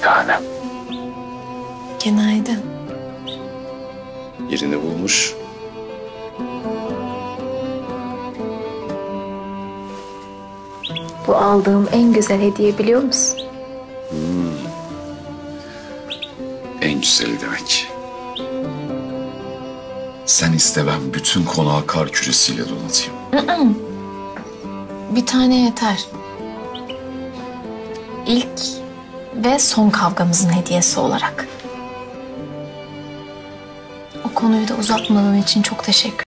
tanem. Günaydın. Yerini bulmuş. Bu aldığım en güzel hediye, biliyor musun? En güzeli demek. Sen iste, ben bütün konağı kar küresiyle donatayım. Bir tane yeter. İlk ve son kavgamızın hediyesi olarak. O konuyu da uzatmadığın için çok teşekkür